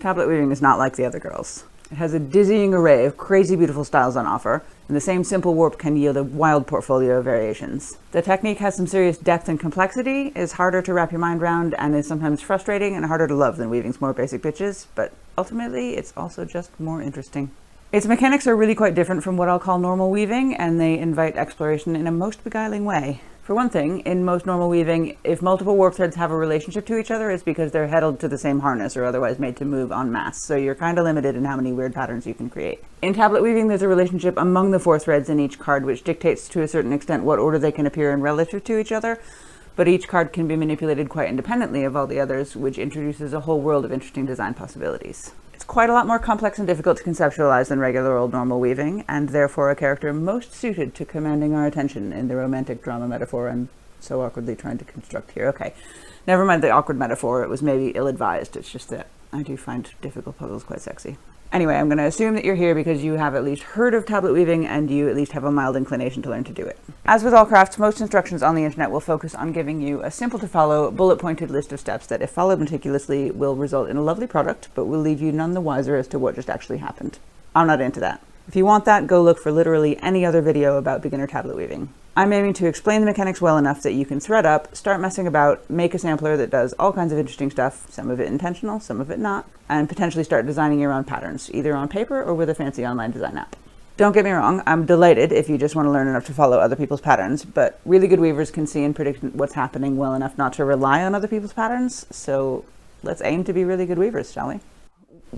Tablet weaving is not like the other girls. It has a dizzying array of crazy beautiful styles on offer, and the same simple warp can yield a wild portfolio of variations. The technique has some serious depth and complexity, is harder to wrap your mind around, and is sometimes frustrating and harder to love than weaving's more basic bitches, but ultimately it's also just more interesting. Its mechanics are really quite different from what I'll call normal weaving, and they invite exploration in a most beguiling way. For one thing, in most normal weaving, if multiple warp threads have a relationship to each other, it's because they're held to the same harness or otherwise made to move en masse, so you're kind of limited in how many weird patterns you can create. In tablet weaving, there's a relationship among the 4 threads in each card, which dictates to a certain extent what order they can appear in relative to each other, but each card can be manipulated quite independently of all the others, which introduces a whole world of interesting design possibilities. It's quite a lot more complex and difficult to conceptualize than regular old normal weaving, and therefore a character most suited to commanding our attention in the romantic drama metaphor I'm so awkwardly trying to construct here. Okay, never mind the awkward metaphor, it was maybe ill-advised, it's just that I do find difficult puzzles quite sexy. Anyway, I'm going to assume that you're here because you have at least heard of tablet weaving and you at least have a mild inclination to learn to do it. As with all crafts, most instructions on the internet will focus on giving you a simple to follow, bullet-pointed list of steps that, if followed meticulously, will result in a lovely product, but will leave you none the wiser as to what just actually happened. I'm not into that. If you want that, go look for literally any other video about beginner tablet weaving. I'm aiming to explain the mechanics well enough that you can thread up, start messing about, make a sampler that does all kinds of interesting stuff, some of it intentional, some of it not, and potentially start designing your own patterns, either on paper or with a fancy online design app. Don't get me wrong, I'm delighted if you just want to learn enough to follow other people's patterns, but really good weavers can see and predict what's happening well enough not to rely on other people's patterns, so let's aim to be really good weavers, shall we?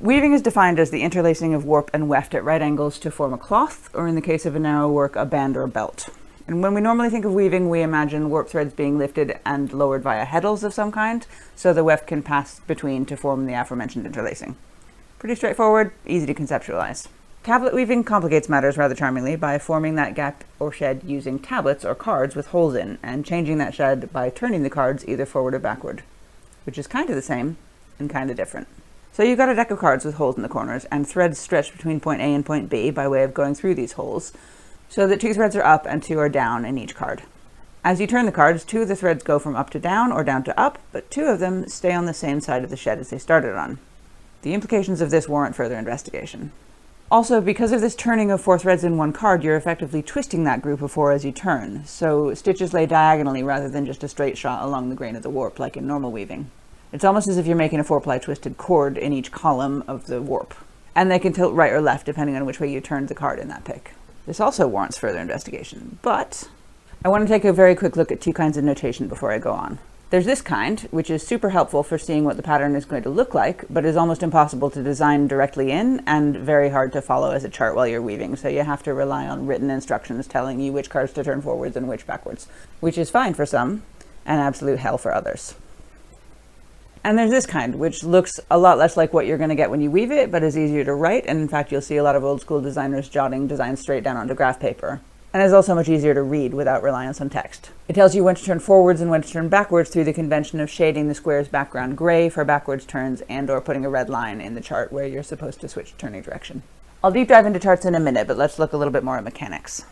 Weaving is defined as the interlacing of warp and weft at right angles to form a cloth, or in the case of a narrow work, a band or a belt. And when we normally think of weaving, we imagine warp threads being lifted and lowered via heddles of some kind, so the weft can pass between to form the aforementioned interlacing. Pretty straightforward, easy to conceptualize. Tablet weaving complicates matters rather charmingly by forming that gap or shed using tablets or cards with holes in, and changing that shed by turning the cards either forward or backward, which is kind of the same and kind of different. So you've got a deck of cards with holes in the corners, and threads stretched between point A and point B by way of going through these holes, so that 2 threads are up and 2 are down in each card. As you turn the cards, 2 of the threads go from up to down or down to up, but 2 of them stay on the same side of the shed as they started on. The implications of this warrant further investigation. Also, because of this turning of 4 threads in one card, you're effectively twisting that group of 4 as you turn, so stitches lay diagonally rather than just a straight shot along the grain of the warp like in normal weaving. It's almost as if you're making a 4-ply twisted cord in each column of the warp, and they can tilt right or left depending on which way you turned the card in that pick. This also warrants further investigation, but I want to take a very quick look at 2 kinds of notation before I go on. There's this kind, which is super helpful for seeing what the pattern is going to look like, but is almost impossible to design directly in and very hard to follow as a chart while you're weaving, so you have to rely on written instructions telling you which cards to turn forwards and which backwards, which is fine for some and absolute hell for others. And there's this kind, which looks a lot less like what you're going to get when you weave it, but is easier to write, and in fact you'll see a lot of old school designers jotting designs straight down onto graph paper. And is also much easier to read without reliance on text. It tells you when to turn forwards and when to turn backwards through the convention of shading the square's background gray for backwards turns and or putting a red line in the chart where you're supposed to switch turning direction. I'll deep dive into charts in a minute, but let's look a little bit more at mechanics.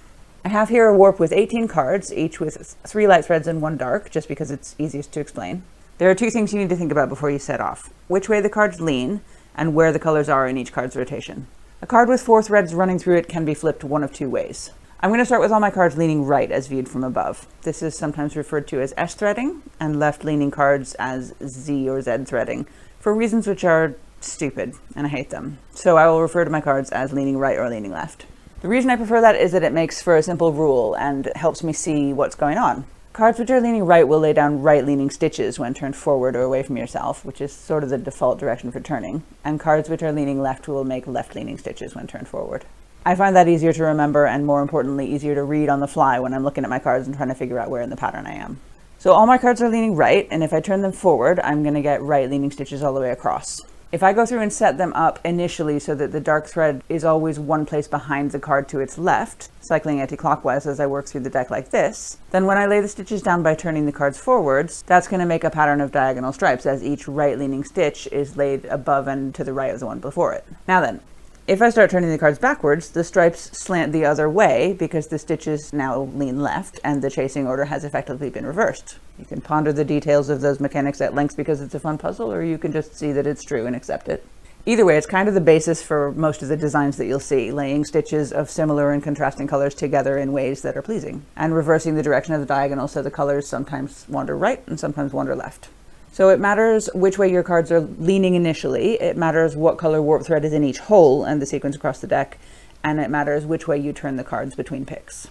I have here a warp with 18 cards, each with 3 light threads and 1 dark, just because it's easiest to explain. There are 2 things you need to think about before you set off: which way the cards lean, and where the colors are in each card's rotation. A card with 4 threads running through it can be flipped one of 2 ways. I'm going to start with all my cards leaning right as viewed from above. This is sometimes referred to as S threading, and left-leaning cards as Z or Z threading, for reasons which are stupid, and I hate them. So I will refer to my cards as leaning right or leaning left. The reason I prefer that is that it makes for a simple rule and helps me see what's going on. Cards which are leaning right will lay down right-leaning stitches when turned forward or away from yourself, which is sort of the default direction for turning, and cards which are leaning left will make left-leaning stitches when turned forward. I find that easier to remember and, more importantly, easier to read on the fly when I'm looking at my cards and trying to figure out where in the pattern I am. So all my cards are leaning right, and if I turn them forward, I'm going to get right-leaning stitches all the way across. If I go through and set them up initially so that the dark thread is always one place behind the card to its left, cycling anti-clockwise as I work through the deck like this, then when I lay the stitches down by turning the cards forwards, that's going to make a pattern of diagonal stripes as each right-leaning stitch is laid above and to the right of the one before it. Now then, if I start turning the cards backwards, the stripes slant the other way because the stitches now lean left and the chasing order has effectively been reversed. You can ponder the details of those mechanics at length because it's a fun puzzle, or you can just see that it's true and accept it. Either way, it's kind of the basis for most of the designs that you'll see, laying stitches of similar and contrasting colors together in ways that are pleasing, and reversing the direction of the diagonal so the colors sometimes wander right and sometimes wander left. So it matters which way your cards are leaning initially, it matters what color warp thread is in each hole and the sequence across the deck, and it matters which way you turn the cards between picks.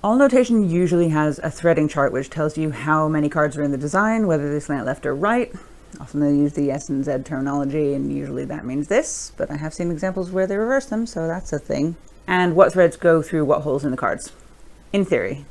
All notation usually has a threading chart which tells you how many cards are in the design, whether they slant left or right. Often they use the S and Z terminology, and usually that means this, but I have seen examples where they reverse them, so that's a thing. And what threads go through what holes in the cards. In theory.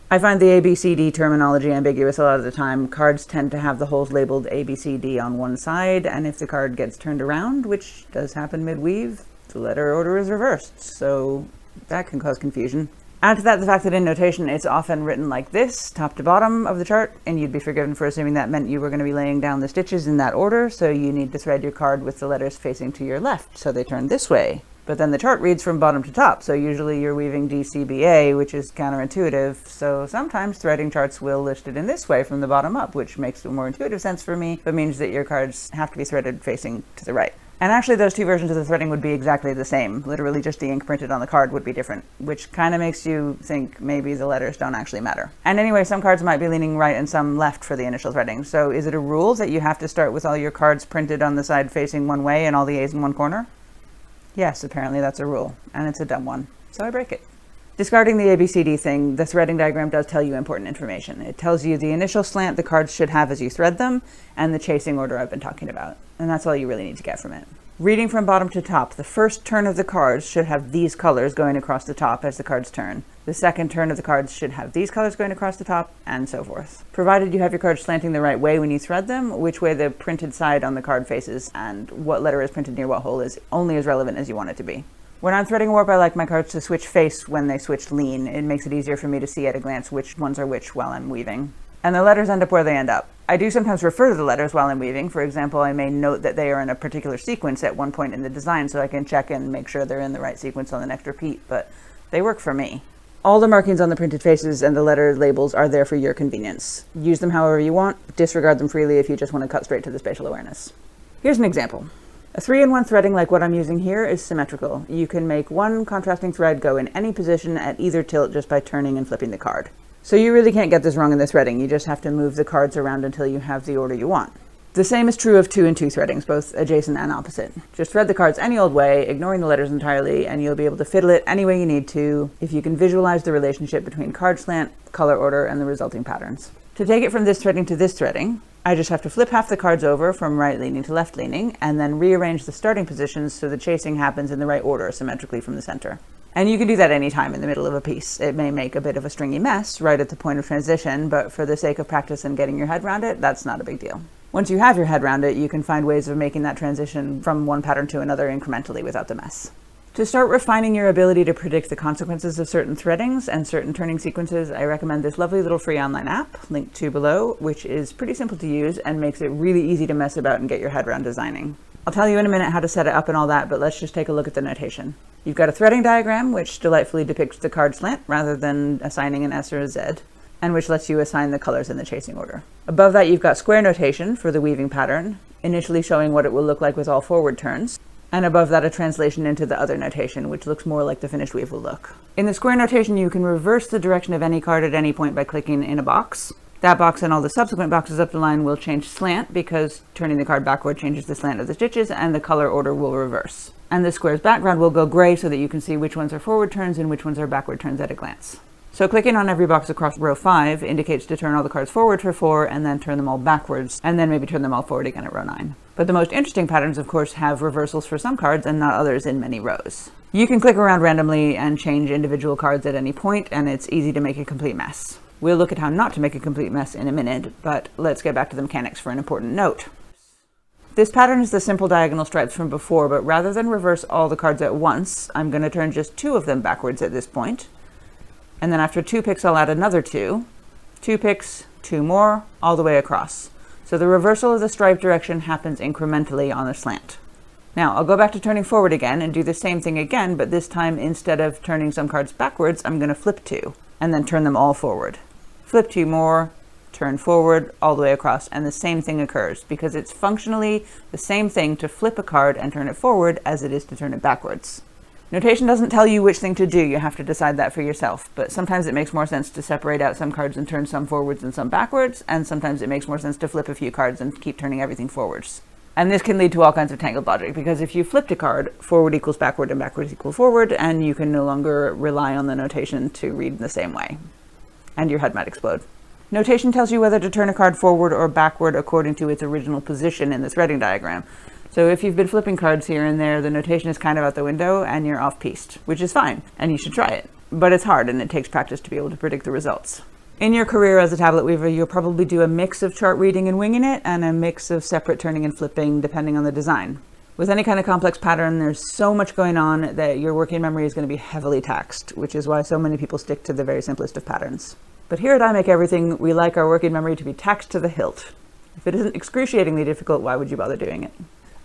I find the ABCD terminology ambiguous a lot of the time. Cards tend to have the holes labeled ABCD on one side, and if the card gets turned around, which does happen mid-weave, the letter order is reversed, so that can cause confusion. Add to that the fact that in notation it's often written like this, top to bottom of the chart, and you'd be forgiven for assuming that meant you were going to be laying down the stitches in that order, so you need to thread your card with the letters facing to your left, so they turn this way. But then the chart reads from bottom to top, so usually you're weaving DCBA, which is counterintuitive, so sometimes threading charts will list it in this way from the bottom up, which makes more intuitive sense for me, but means that your cards have to be threaded facing to the right. And actually those two versions of the threading would be exactly the same. Literally just the ink printed on the card would be different, which kind of makes you think maybe the letters don't actually matter. And anyway, some cards might be leaning right and some left for the initial threading. So is it a rule that you have to start with all your cards printed on the side facing one way and all the A's in one corner? Yes, apparently that's a rule, and it's a dumb one, so I break it. Discarding the ABCD thing, the threading diagram does tell you important information. It tells you the initial slant the cards should have as you thread them, and the chasing order I've been talking about. And that's all you really need to get from it. Reading from bottom to top, the first turn of the cards should have these colors going across the top as the cards turn. The second turn of the cards should have these colors going across the top, and so forth. Provided you have your cards slanting the right way when you thread them, which way the printed side on the card faces and what letter is printed near what hole is only as relevant as you want it to be. When I'm threading warp, I like my cards to switch face when they switch lean. It makes it easier for me to see at a glance which ones are which while I'm weaving. And the letters end up where they end up. I do sometimes refer to the letters while I'm weaving. For example, I may note that they are in a particular sequence at one point in the design so I can check and make sure they're in the right sequence on the next repeat, but they work for me. All the markings on the printed faces and the letter labels are there for your convenience. Use them however you want, disregard them freely if you just want to cut straight to the spatial awareness. Here's an example. A 3-in-1 threading like what I'm using here is symmetrical. You can make one contrasting thread go in any position at either tilt just by turning and flipping the card. So you really can't get this wrong in the threading, you just have to move the cards around until you have the order you want. The same is true of 2-in-2 threadings, both adjacent and opposite. Just thread the cards any old way, ignoring the letters entirely, and you'll be able to fiddle it any way you need to if you can visualize the relationship between card slant, color order, and the resulting patterns. To take it from this threading to this threading, I just have to flip half the cards over from right leaning to left leaning, and then rearrange the starting positions so the chasing happens in the right order, symmetrically from the center. And you can do that anytime in the middle of a piece. It may make a bit of a stringy mess right at the point of transition, but for the sake of practice and getting your head around it, that's not a big deal. Once you have your head around it, you can find ways of making that transition from one pattern to another incrementally without the mess. To start refining your ability to predict the consequences of certain threadings and certain turning sequences, I recommend this lovely little free online app, linked to below, which is pretty simple to use and makes it really easy to mess about and get your head around designing. I'll tell you in a minute how to set it up and all that, but let's just take a look at the notation. You've got a threading diagram, which delightfully depicts the card slant rather than assigning an S or a Z, and which lets you assign the colors in the chasing order. Above that, you've got square notation for the weaving pattern, initially showing what it will look like with all forward turns. And above that, a translation into the other notation, which looks more like the finished weave will look. In the square notation, you can reverse the direction of any card at any point by clicking in a box. That box and all the subsequent boxes up the line will change slant because turning the card backward changes the slant of the stitches, and the color order will reverse. And the square's background will go gray so that you can see which ones are forward turns and which ones are backward turns at a glance. So clicking on every box across row 5 indicates to turn all the cards forward for 4 and then turn them all backwards, and then maybe turn them all forward again at row 9. But the most interesting patterns, of course, have reversals for some cards and not others in many rows. You can click around randomly and change individual cards at any point, and it's easy to make a complete mess. We'll look at how not to make a complete mess in a minute, but let's get back to the mechanics for an important note. This pattern is the simple diagonal stripes from before, but rather than reverse all the cards at once, I'm going to turn just 2 of them backwards at this point. And then after 2 picks, I'll add another 2. 2 picks, 2 more, all the way across. So the reversal of the stripe direction happens incrementally on the slant. Now, I'll go back to turning forward again and do the same thing again, but this time instead of turning some cards backwards, I'm going to flip 2, and then turn them all forward. Flip 2 more, turn forward, all the way across, and the same thing occurs because it's functionally the same thing to flip a card and turn it forward as it is to turn it backwards. Notation doesn't tell you which thing to do, you have to decide that for yourself, but sometimes it makes more sense to separate out some cards and turn some forwards and some backwards, and sometimes it makes more sense to flip a few cards and keep turning everything forwards. And this can lead to all kinds of tangled logic, because if you flipped a card, forward equals backward and backwards equal forward, and you can no longer rely on the notation to read the same way. And your head might explode. Notation tells you whether to turn a card forward or backward according to its original position in the threading diagram. So if you've been flipping cards here and there, the notation is kind of out the window and you're off-piste, which is fine, and you should try it. But it's hard and it takes practice to be able to predict the results. In your career as a tablet weaver, you'll probably do a mix of chart reading and winging it, and a mix of separate turning and flipping depending on the design. With any kind of complex pattern, there's so much going on that your working memory is going to be heavily taxed, which is why so many people stick to the very simplest of patterns. But here at IMakeEverything, we like our working memory to be taxed to the hilt. If it isn't excruciatingly difficult, why would you bother doing it?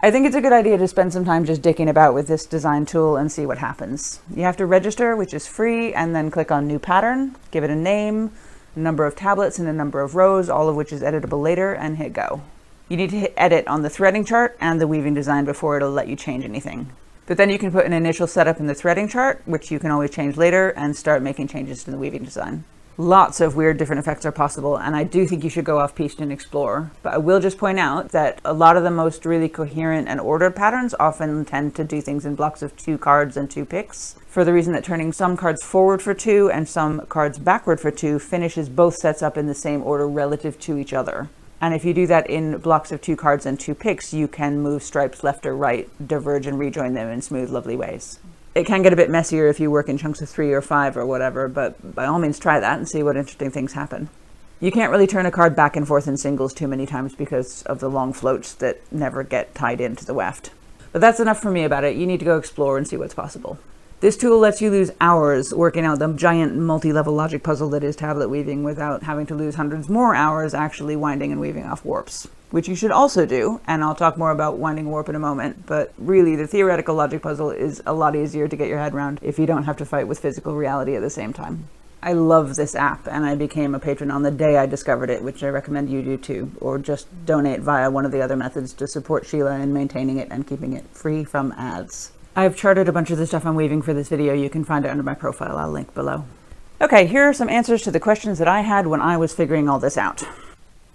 I think it's a good idea to spend some time just dicking about with this design tool and see what happens. You have to register, which is free, and then click on New Pattern, give it a name, a number of tablets, and a number of rows, all of which is editable later, and hit Go. You need to hit Edit on the threading chart and the weaving design before it'll let you change anything. But then you can put an initial setup in the threading chart, which you can always change later, and start making changes to the weaving design. Lots of weird different effects are possible, and I do think you should go off-piste and explore. But I will just point out that a lot of the most really coherent and ordered patterns often tend to do things in blocks of 2 cards and 2 picks, for the reason that turning some cards forward for 2 and some cards backward for 2 finishes both sets up in the same order relative to each other. And if you do that in blocks of 2 cards and 2 picks, you can move stripes left or right, diverge and rejoin them in smooth, lovely ways. It can get a bit messier if you work in chunks of 3 or 5 or whatever, but by all means try that and see what interesting things happen. You can't really turn a card back and forth in singles too many times because of the long floats that never get tied into the weft. But that's enough for me about it. You need to go explore and see what's possible. This tool lets you lose hours working out the giant multi-level logic puzzle that is tablet weaving without having to lose hundreds more hours actually winding and weaving off warps, which you should also do, and I'll talk more about winding a warp in a moment, but really the theoretical logic puzzle is a lot easier to get your head around if you don't have to fight with physical reality at the same time. I love this app, and I became a patron on the day I discovered it, which I recommend you do too, or just donate via one of the other methods to support Sheila in maintaining it and keeping it free from ads. I've charted a bunch of the stuff I'm weaving for this video. You can find it under my profile. I'll link below. Okay, here are some answers to the questions that I had when I was figuring all this out.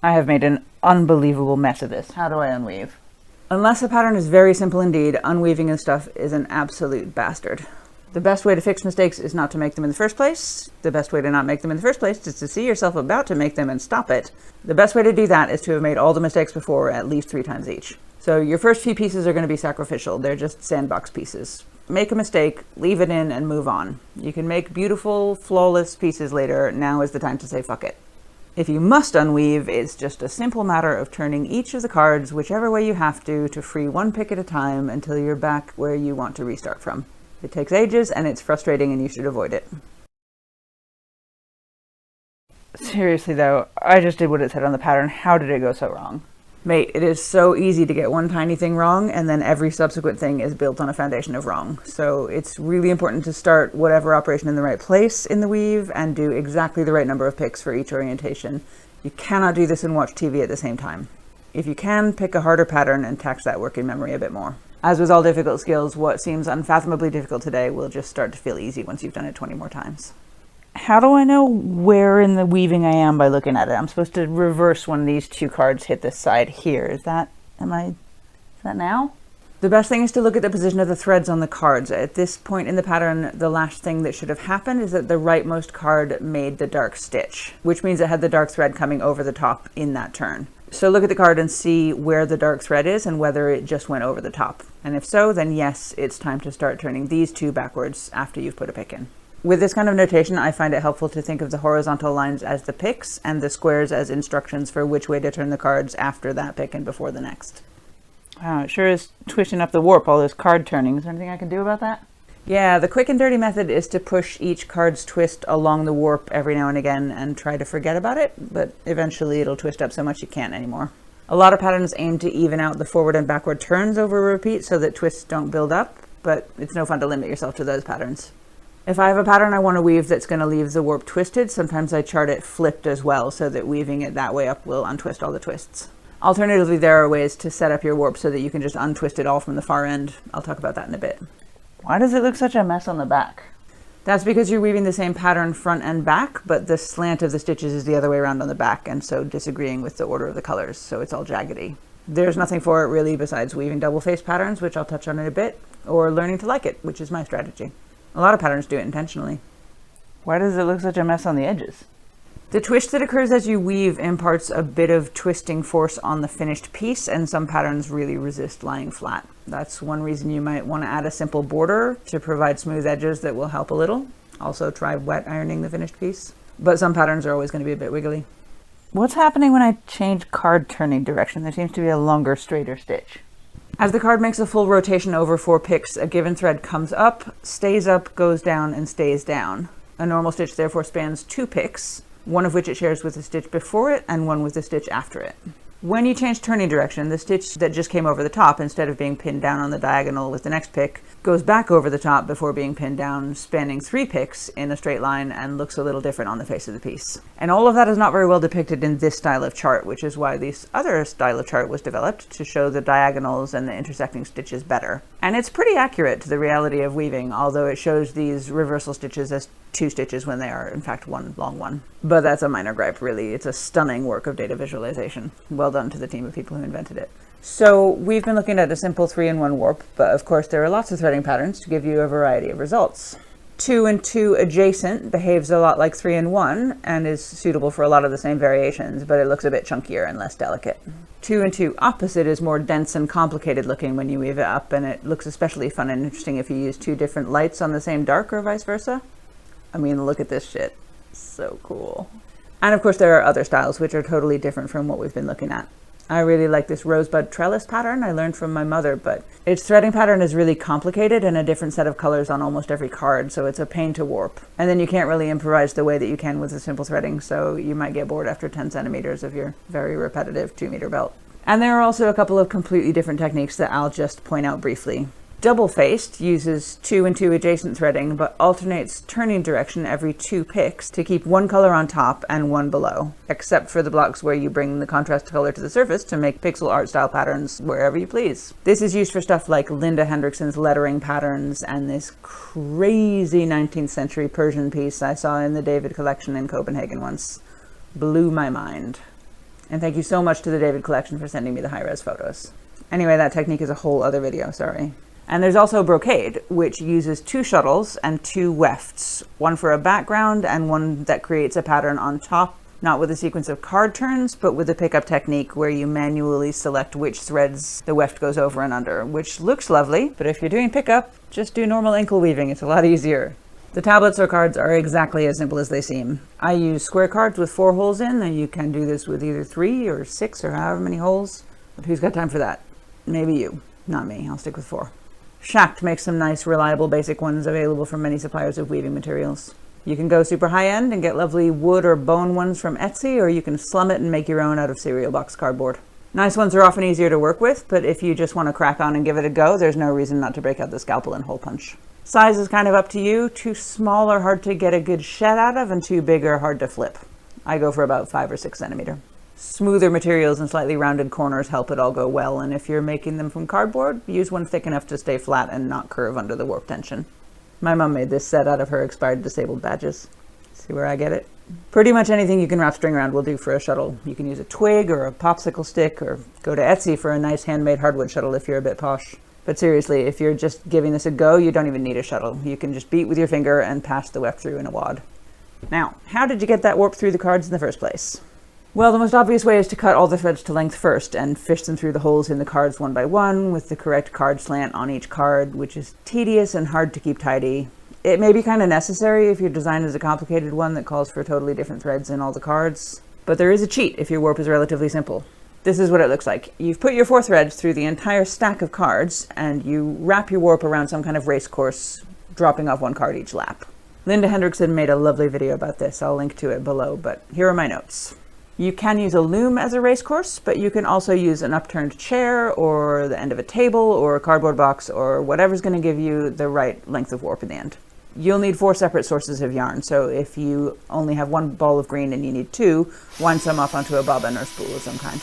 I have made an unbelievable mess of this. How do I unweave? Unless the pattern is very simple indeed, unweaving and stuff is an absolute bastard. The best way to fix mistakes is not to make them in the first place. The best way to not make them in the first place is to see yourself about to make them and stop it. The best way to do that is to have made all the mistakes before at least 3 times each. So your first few pieces are going to be sacrificial. They're just sandbox pieces. Make a mistake, leave it in, and move on. You can make beautiful, flawless pieces later. Now is the time to say fuck it. If you must unweave, it's just a simple matter of turning each of the cards whichever way you have to free 1 pick at a time until you're back where you want to restart from. It takes ages and it's frustrating and you should avoid it. Seriously though, I just did what it said on the pattern. How did it go so wrong? Mate, it is so easy to get one tiny thing wrong and then every subsequent thing is built on a foundation of wrong. So it's really important to start whatever operation in the right place in the weave and do exactly the right number of picks for each orientation. You cannot do this and watch TV at the same time. If you can, pick a harder pattern and tax that working memory a bit more. As with all difficult skills, what seems unfathomably difficult today will just start to feel easy once you've done it 20 more times. How do I know where in the weaving I am by looking at it? I'm supposed to reverse when these 2 cards hit this side here. Is that now? The best thing is to look at the position of the threads on the cards. At this point in the pattern, the last thing that should have happened is that the rightmost card made the dark stitch, which means it had the dark thread coming over the top in that turn. So look at the card and see where the dark thread is and whether it just went over the top. And if so, then yes, it's time to start turning these 2 backwards after you've put a pick in. With this kind of notation, I find it helpful to think of the horizontal lines as the picks and the squares as instructions for which way to turn the cards after that pick and before the next. Wow, it sure is twisting up the warp, all this card turning. Is there anything I can do about that? Yeah, the quick and dirty method is to push each card's twist along the warp every now and again and try to forget about it, but eventually it'll twist up so much you can't anymore. A lot of patterns aim to even out the forward and backward turns over a repeat so that twists don't build up, but it's no fun to limit yourself to those patterns. If I have a pattern I want to weave that's going to leave the warp twisted, sometimes I chart it flipped as well so that weaving it that way up will untwist all the twists. Alternatively, there are ways to set up your warp so that you can just untwist it all from the far end. I'll talk about that in a bit. Why does it look such a mess on the back? That's because you're weaving the same pattern front and back, but the slant of the stitches is the other way around on the back, and so disagreeing with the order of the colors, so it's all jaggedy. There's nothing for it really besides weaving double-faced patterns, which I'll touch on in a bit, or learning to like it, which is my strategy. A lot of patterns do it intentionally. Why does it look such a mess on the edges? The twist that occurs as you weave imparts a bit of twisting force on the finished piece, and some patterns really resist lying flat. That's one reason you might want to add a simple border to provide smooth edges that will help a little. Also try wet ironing the finished piece. But some patterns are always going to be a bit wiggly. What's happening when I change card turning direction? There seems to be a longer, straighter stitch. As the card makes a full rotation over 4 picks, a given thread comes up, stays up, goes down, and stays down. A normal stitch therefore spans 2 picks, one of which it shares with the stitch before it and one with the stitch after it. When you change turning direction, the stitch that just came over the top, instead of being pinned down on the diagonal with the next pick, goes back over the top before being pinned down, spanning 3 picks in a straight line, and looks a little different on the face of the piece. And all of that is not very well depicted in this style of chart, which is why this other style of chart was developed, to show the diagonals and the intersecting stitches better. And it's pretty accurate to the reality of weaving, although it shows these reversal stitches as 2 stitches when they are in fact one long one. But that's a minor gripe, really. It's a stunning work of data visualization. Well done to the team of people who invented it. So we've been looking at a simple 3-in-1 warp, but of course there are lots of threading patterns to give you a variety of results. 2-in-2 adjacent behaves a lot like 3-in-1 and is suitable for a lot of the same variations, but it looks a bit chunkier and less delicate. 2-in-2 opposite is more dense and complicated looking when you weave it up, and it looks especially fun and interesting if you use 2 different lights on the same dark or vice versa. I mean, look at this shit. So cool. And of course there are other styles which are totally different from what we've been looking at. I really like this rosebud trellis pattern I learned from my mother, but its threading pattern is really complicated and a different set of colors on almost every card, so it's a pain to warp. And then you can't really improvise the way that you can with a simple threading, so you might get bored after 10 centimeters of your very repetitive 2-meter belt. And there are also a couple of completely different techniques that I'll just point out briefly. Double-faced uses 2-in-2 adjacent threading, but alternates turning direction every 2 picks to keep one color on top and one below, except for the blocks where you bring the contrast color to the surface to make pixel art style patterns wherever you please. This is used for stuff like Linda Hendrickson's lettering patterns and this crazy 19th century Persian piece I saw in the David collection in Copenhagen once. Blew my mind. And thank you so much to the David collection for sending me the high-res photos. Anyway, that technique is a whole other video, sorry. And there's also brocade, which uses 2 shuttles and 2 wefts, one for a background and one that creates a pattern on top, not with a sequence of card turns, but with a pickup technique where you manually select which threads the weft goes over and under, which looks lovely, but if you're doing pickup, just do normal ankle weaving, it's a lot easier. The tablets or cards are exactly as simple as they seem. I use square cards with 4 holes in, and you can do this with either 3 or 6 or however many holes, but who's got time for that? Maybe you, not me, I'll stick with 4. Schacht makes some nice, reliable, basic ones available from many suppliers of weaving materials. You can go super high-end and get lovely wood or bone ones from Etsy, or you can slum it and make your own out of cereal box cardboard. Nice ones are often easier to work with, but if you just want to crack on and give it a go, there's no reason not to break out the scalpel and hole punch. Size is kind of up to you. Too small are hard to get a good shed out of, and too big are hard to flip. I go for about 5 or 6 centimeter. Smoother materials and slightly rounded corners help it all go well, and if you're making them from cardboard, use one thick enough to stay flat and not curve under the warp tension. My mom made this set out of her expired disabled badges. See where I get it? Pretty much anything you can wrap string around will do for a shuttle. You can use a twig or a popsicle stick, or go to Etsy for a nice handmade hardwood shuttle if you're a bit posh. But seriously, if you're just giving this a go, you don't even need a shuttle. You can just beat with your finger and pass the weft through in a wad. Now, how did you get that warp through the cards in the first place? Well, the most obvious way is to cut all the threads to length first and fish them through the holes in the cards one by one with the correct card slant on each card, which is tedious and hard to keep tidy. It may be kind of necessary if your design is a complicated one that calls for totally different threads in all the cards, but there is a cheat if your warp is relatively simple. This is what it looks like. You've put your 4 threads through the entire stack of cards, and you wrap your warp around some kind of race course, dropping off 1 card each lap. Linda Hendrickson made a lovely video about this. I'll link to it below, but here are my notes. You can use a loom as a race course, but you can also use an upturned chair or the end of a table or a cardboard box or whatever's going to give you the right length of warp in the end. You'll need 4 separate sources of yarn, so if you only have 1 ball of green and you need 2, wind some up onto a bobbin or spool of some kind.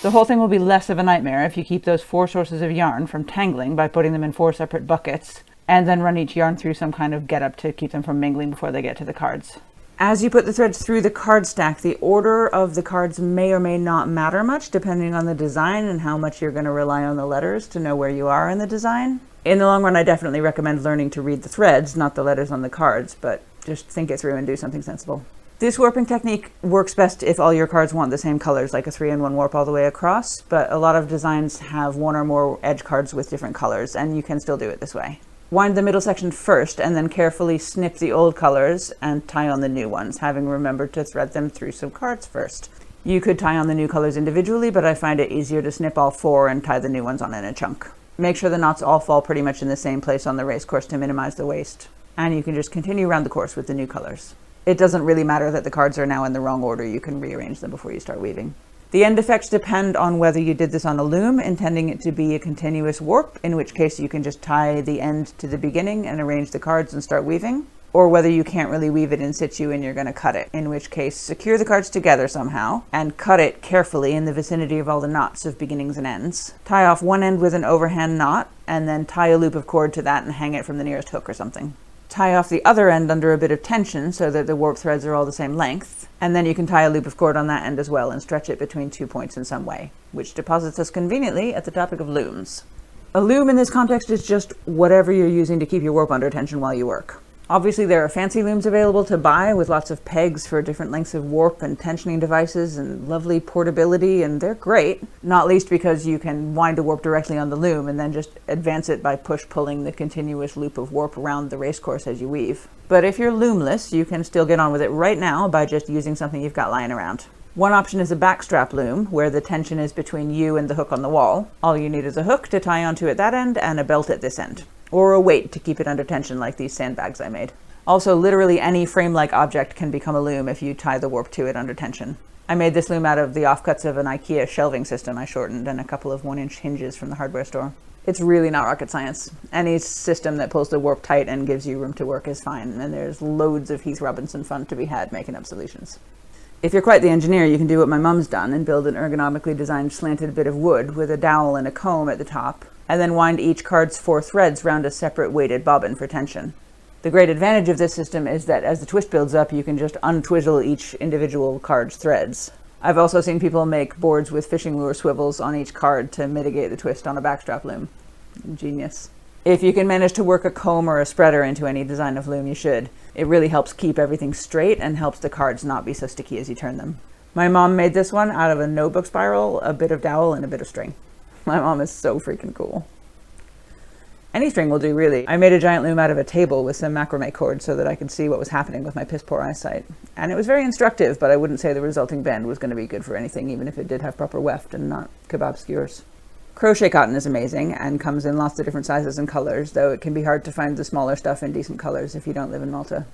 The whole thing will be less of a nightmare if you keep those 4 sources of yarn from tangling by putting them in 4 separate buckets, and then run each yarn through some kind of getup to keep them from mingling before they get to the cards. As you put the threads through the card stack, the order of the cards may or may not matter much, depending on the design and how much you're going to rely on the letters to know where you are in the design. In the long run, I definitely recommend learning to read the threads, not the letters on the cards, but just think it through and do something sensible. This warping technique works best if all your cards want the same colors, like a 3-in-1 warp all the way across, but a lot of designs have 1 or more edge cards with different colors, and you can still do it this way. Wind the middle section first, and then carefully snip the old colors and tie on the new ones, having remembered to thread them through some cards first. You could tie on the new colors individually, but I find it easier to snip all 4 and tie the new ones on in a chunk. Make sure the knots all fall pretty much in the same place on the race course to minimize the waste, and you can just continue around the course with the new colors. It doesn't really matter that the cards are now in the wrong order, you can rearrange them before you start weaving. The end effects depend on whether you did this on a loom, intending it to be a continuous warp, in which case you can just tie the end to the beginning and arrange the cards and start weaving, or whether you can't really weave it in situ and you're going to cut it, in which case secure the cards together somehow and cut it carefully in the vicinity of all the knots of beginnings and ends. Tie off one end with an overhand knot, and then tie a loop of cord to that and hang it from the nearest hook or something. Tie off the other end under a bit of tension so that the warp threads are all the same length, and then you can tie a loop of cord on that end as well and stretch it between 2 points in some way, which deposits us conveniently at the topic of looms. A loom in this context is just whatever you're using to keep your warp under tension while you work. Obviously there are fancy looms available to buy with lots of pegs for different lengths of warp and tensioning devices and lovely portability, and they're great, not least because you can wind a warp directly on the loom and then just advance it by push-pulling the continuous loop of warp around the race course as you weave. But if you're loomless, you can still get on with it right now by just using something you've got lying around. One option is a backstrap loom, where the tension is between you and the hook on the wall. All you need is a hook to tie onto at that end and a belt at this end, or a weight to keep it under tension like these sandbags I made. Also, literally any frame-like object can become a loom if you tie the warp to it under tension. I made this loom out of the offcuts of an IKEA shelving system I shortened and a couple of 1-inch hinges from the hardware store. It's really not rocket science. Any system that pulls the warp tight and gives you room to work is fine, and there's loads of Heath Robinson fun to be had making up solutions. If you're quite the engineer, you can do what my mum's done and build an ergonomically designed slanted bit of wood with a dowel and a comb at the top, and then wind each card's 4 threads round a separate weighted bobbin for tension. The great advantage of this system is that as the twist builds up, you can just untwizzle each individual card's threads. I've also seen people make boards with fishing lure swivels on each card to mitigate the twist on a backstrap loom. Genius. If you can manage to work a comb or a spreader into any design of loom, you should. It really helps keep everything straight and helps the cards not be so sticky as you turn them. My mom made this one out of a notebook spiral, a bit of dowel, and a bit of string. My mom is so freaking cool. Any string will do, really. I made a giant loom out of a table with some macrame cord so that I could see what was happening with my piss-poor eyesight. And it was very instructive, but I wouldn't say the resulting band was going to be good for anything, even if it did have proper weft and not kebab skewers. Crochet cotton is amazing and comes in lots of different sizes and colors, though it can be hard to find the smaller stuff in decent colors if you don't live in Malta.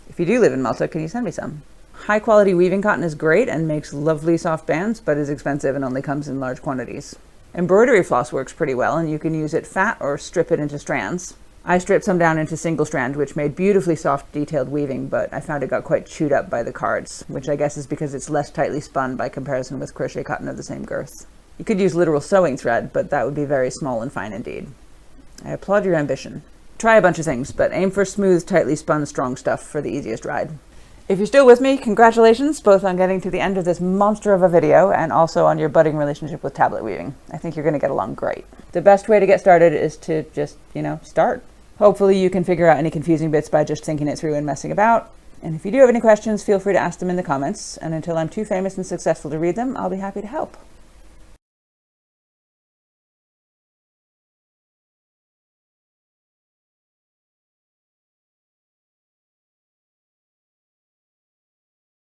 If you do live in Malta, can you send me some? High quality weaving cotton is great and makes lovely soft bands, but is expensive and only comes in large quantities. Embroidery floss works pretty well, and you can use it fat or strip it into strands. I stripped some down into single strand, which made beautifully soft detailed weaving, but I found it got quite chewed up by the cards, which I guess is because it's less tightly spun by comparison with crochet cotton of the same girth. You could use literal sewing thread, but that would be very small and fine indeed. I applaud your ambition. Try a bunch of things, but aim for smooth, tightly spun, strong stuff for the easiest ride. If you're still with me, congratulations, both on getting to the end of this monster of a video and also on your budding relationship with tablet weaving. I think you're going to get along great. The best way to get started is to just, start. Hopefully you can figure out any confusing bits by just thinking it through and messing about. And if you do have any questions, feel free to ask them in the comments. And until I'm too famous and successful to read them, I'll be happy to help.